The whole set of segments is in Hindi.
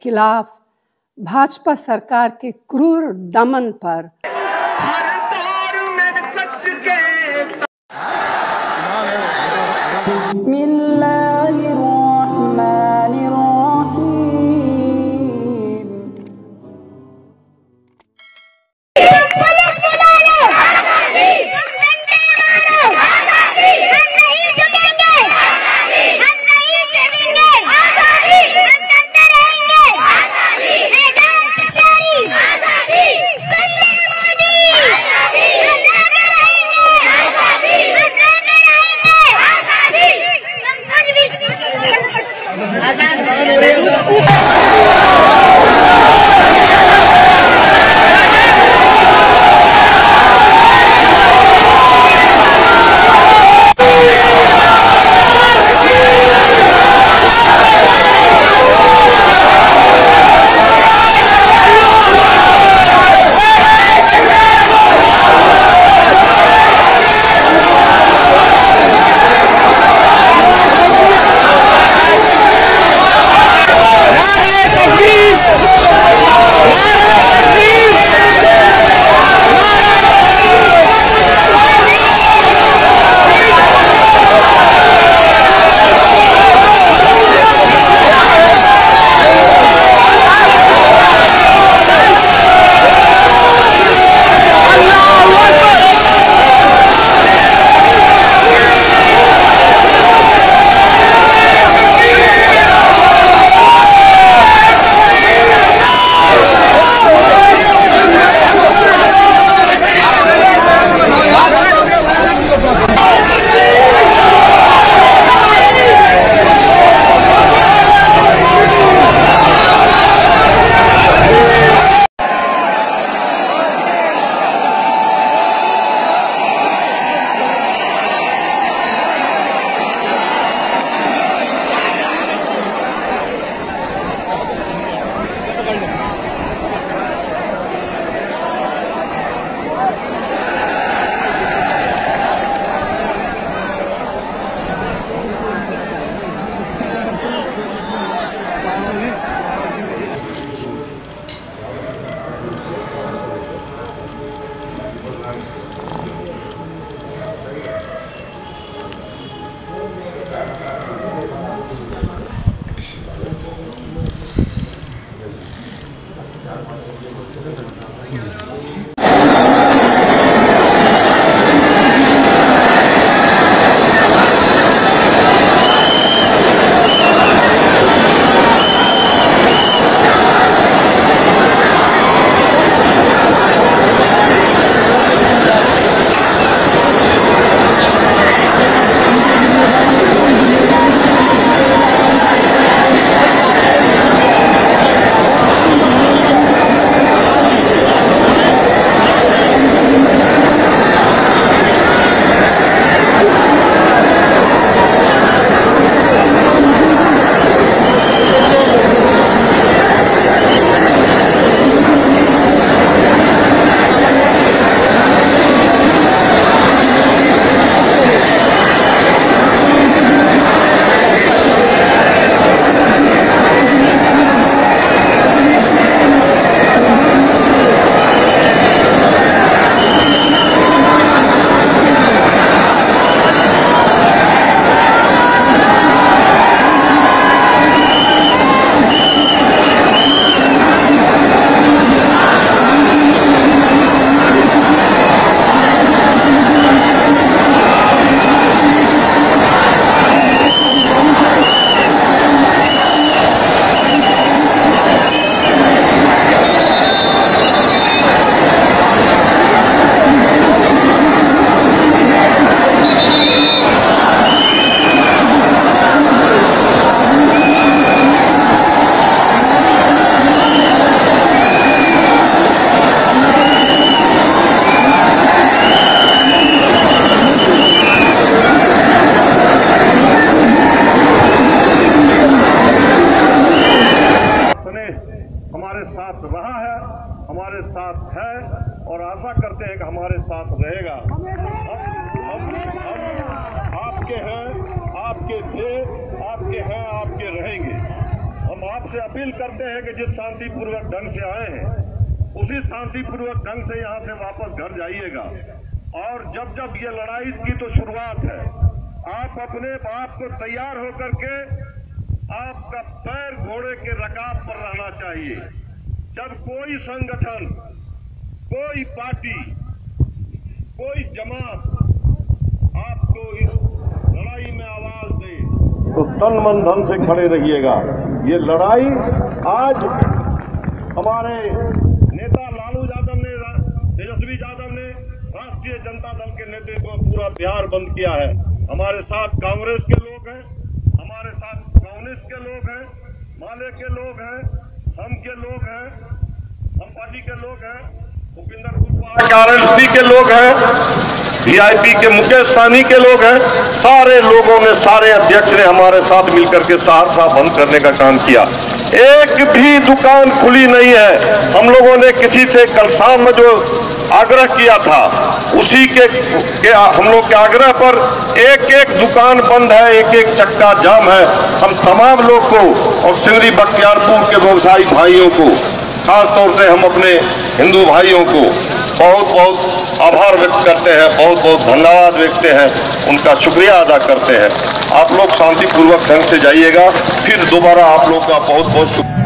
खिलाफ भाजपा सरकार के क्रूर दमन पर आपके थे, आपके हैं, आपके रहेंगे। हम आपसे अपील करते हैं कि जिस शांतिपूर्वक ढंग से आए हैं उसी शांतिपूर्वक ढंग से यहाँ से वापस घर जाइएगा। और जब जब ये लड़ाई की तो शुरुआत है, आप अपने आप को तैयार होकर के आपका पैर घोड़े के रकाब पर रहना चाहिए। जब कोई संगठन, कोई पार्टी, कोई जमात आपको इस लड़ाई में आवाज दे तो तन मन धन से खड़े रहिएगा। ये लड़ाई आज हमारे नेता लालू यादव ने, तेजस्वी यादव ने राष्ट्रीय जनता दल के नेतृत्व में पूरा बिहार बंद किया है। हमारे साथ कांग्रेस के लोग हैं, हमारे साथ कम्युनिस्ट के लोग हैं, माले के लोग हैं, हम के लोग हैं, हम पार्टी के लोग हैं, भूपिंदर कुशवाहा आरएलसी के लोग हैं, वीआईपी के मुकेश सहनी के लोग हैं। सारे लोगों ने, सारे अध्यक्ष ने हमारे साथ मिलकर के सहरसा बंद करने का काम किया। एक भी दुकान खुली नहीं है। हम लोगों ने किसी से कल शाम में जो आग्रह किया था उसी के हम लोग के आग्रह पर एक एक दुकान बंद है, एक एक चक्का जाम है। हम तमाम लोग को और सिमरी बख्तियारपुर के व्यवसायी भाइयों को, खास तौर से हम अपने हिंदू भाइयों को बहुत बहुत आभार व्यक्त करते हैं, बहुत बहुत धन्यवाद व्यक्त हैं, उनका शुक्रिया अदा करते हैं। आप लोग शांतिपूर्वक ढंग से जाइएगा। फिर दोबारा आप लोग का बहुत बहुत शुक्रिया।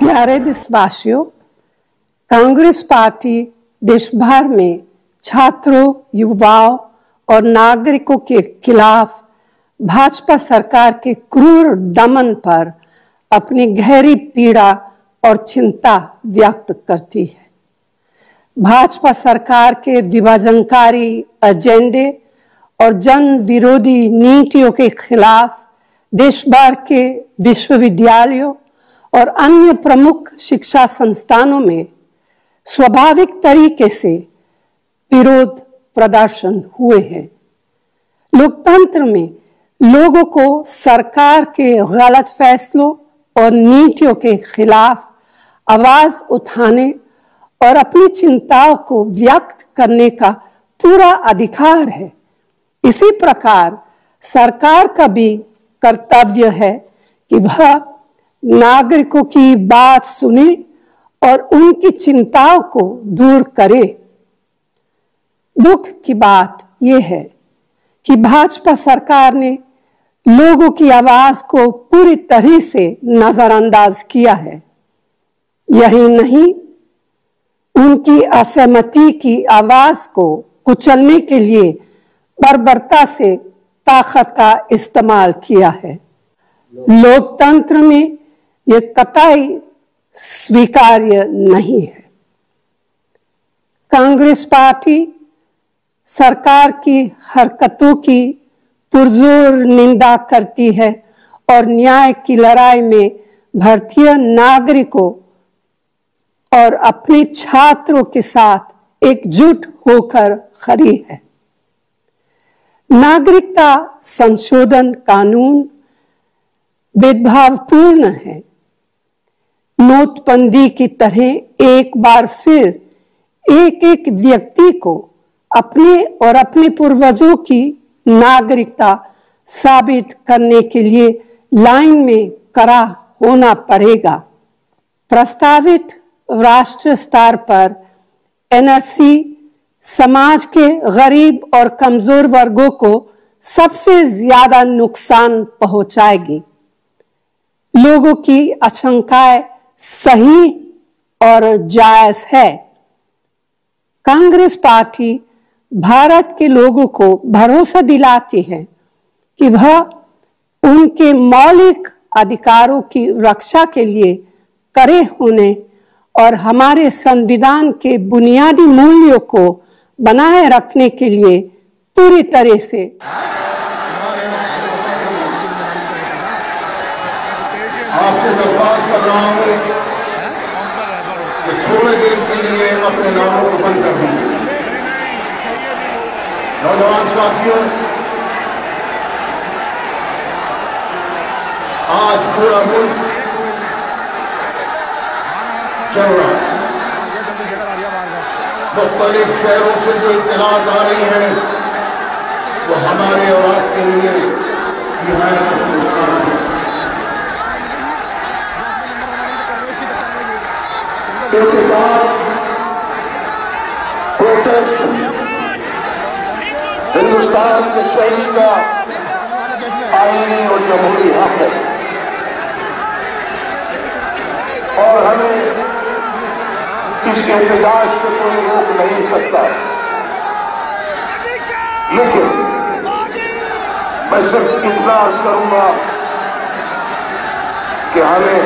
प्यारे देशवासियों, कांग्रेस पार्टी देश भर में छात्रों, युवाओं और नागरिकों के खिलाफ भाजपा सरकार के क्रूर दमन पर अपनी गहरी पीड़ा और चिंता व्यक्त करती है। भाजपा सरकार के विभाजनकारी एजेंडे और जन विरोधी नीतियों के खिलाफ देश भर के विश्वविद्यालयों और अन्य प्रमुख शिक्षा संस्थानों में स्वाभाविक तरीके से विरोध प्रदर्शन हुए हैं। लोकतंत्र में लोगों को सरकार के गलत फैसलों और नीतियों के खिलाफ आवाज उठाने और अपनी चिंताओं को व्यक्त करने का पूरा अधिकार है। इसी प्रकार सरकार का भी कर्तव्य है कि वह नागरिकों की बात सुने और उनकी चिंताओं को दूर करे। दुख की बात यह है कि भाजपा सरकार ने लोगों की आवाज को पूरी तरह से नजरअंदाज किया है। यही नहीं, उनकी असहमति की आवाज को कुचलने के लिए बर्बरता से ताकत का इस्तेमाल किया है। लोकतंत्र में ये कतई स्वीकार्य नहीं है। कांग्रेस पार्टी सरकार की हरकतों की पुरजोर निंदा करती है और न्याय की लड़ाई में भारतीय नागरिकों और अपने छात्रों के साथ एकजुट होकर खड़ी है। नागरिकता संशोधन कानून भेदभावपूर्ण है। नोटबंदी की तरह एक बार फिर एक एक व्यक्ति को अपने और अपने पूर्वजों की नागरिकता साबित करने के लिए लाइन में खड़ा होना पड़ेगा। प्रस्तावित राष्ट्रीय स्तर पर एनआरसी समाज के गरीब और कमजोर वर्गों को सबसे ज्यादा नुकसान पहुंचाएगी। लोगों की आशंकाएं सही और जायज है। कांग्रेस पार्टी भारत के लोगों को भरोसा दिलाती है कि वह उनके मौलिक अधिकारों की रक्षा के लिए खड़े होने और हमारे संविधान के बुनियादी मूल्यों को बनाए रखने के लिए पूरी तरह से आपसे दरख्वास्त कर रहा हूं कि थोड़े देर के लिए अपने नामों को बंद कर दीजिए। नौजवान साथियों, आज पूरा मुल्क चल रहा है। मुख्तलिफ शहरों से जो इत्तलात आ रही हैं वो हमारे और आपके लिए निहायत नुकसान है। हिंदुस्तान के शहीद का आईनी और जमहूरी हक है और हमें इसके एहतजाज से कोई रोक नहीं सकता। लेकिन मैं सिर्फ इतना अर्ज करूंगा कि हमें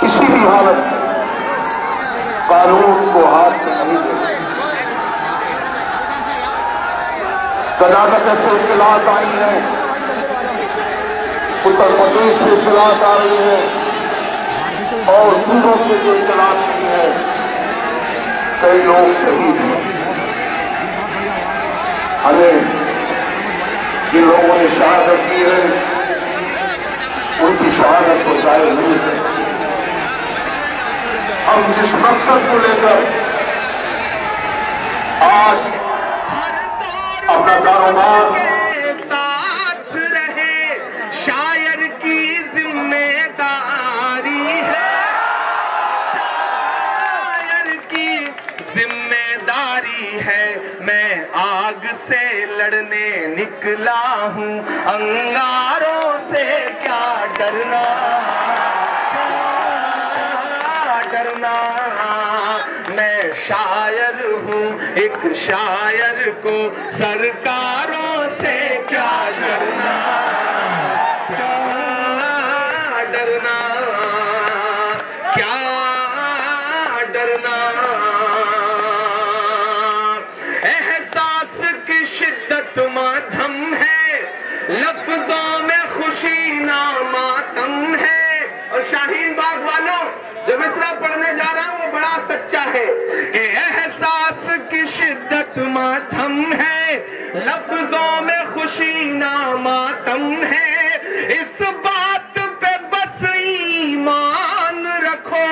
किसी भी हालत में कानून को हाथ में नहीं देना। कर्नाटक से इत्तलात आई है, उत्तर प्रदेश से इत्तलात आ रही है और दूसरों से जो इत्तलात नहीं है, कई लोग शहीद हैं। हमें जिन लोगों ने शहादत की है उनकी शहादत को जायज नहीं है। हम जिस मकसद को लेकर आज अपना कारोबार साथ रहे, शायर की जिम्मेदारी है, शायर की जिम्मेदारी है। मैं आग से लड़ने निकला हूँ, अंगारों से क्या डरना, मैं शायर हूँ, एक शायर को सरकारों से क्या डरना, क्या डरना, क्या डरना। एहसास की शिद्दत मातम है, लफ्जों में खुशी ना मातम है। और शाहीन बाग वालों, जो मिसरा पढ़ने जा रहा हूं वो बड़ा सच्चा है कि एहसास की शिद्दत मातम है, लफ्जों में खुशी ना मातम है। इस बात पे बस ईमान रखो,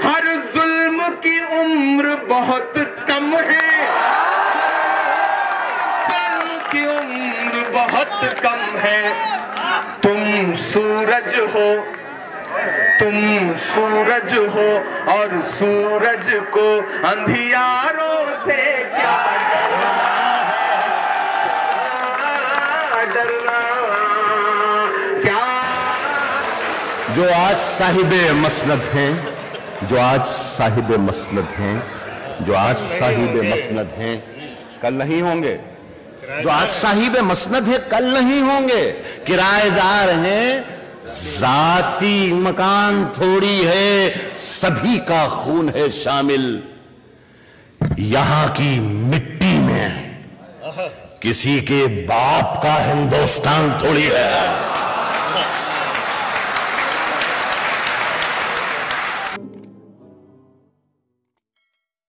हर जुल्म की उम्र बहुत कम है, जुल्म की उम्र बहुत कम है। तुम सूरज हो, तुम सूरज हो और सूरज को अंधियारों से क्या डरना, डरना क्या। जो आज साहिबे मसनद हैं, जो आज साहिबे मसनद हैं, जो आज साहिबे मसनद हैं, कल नहीं होंगे। जो आज साहिबे मसनद है कल नहीं होंगे। किराएदार हैं जाती मकान थोड़ी है, सभी का खून है शामिल। यहां की मिट्टी में किसी के बाप का हिंदुस्तान थोड़ी है।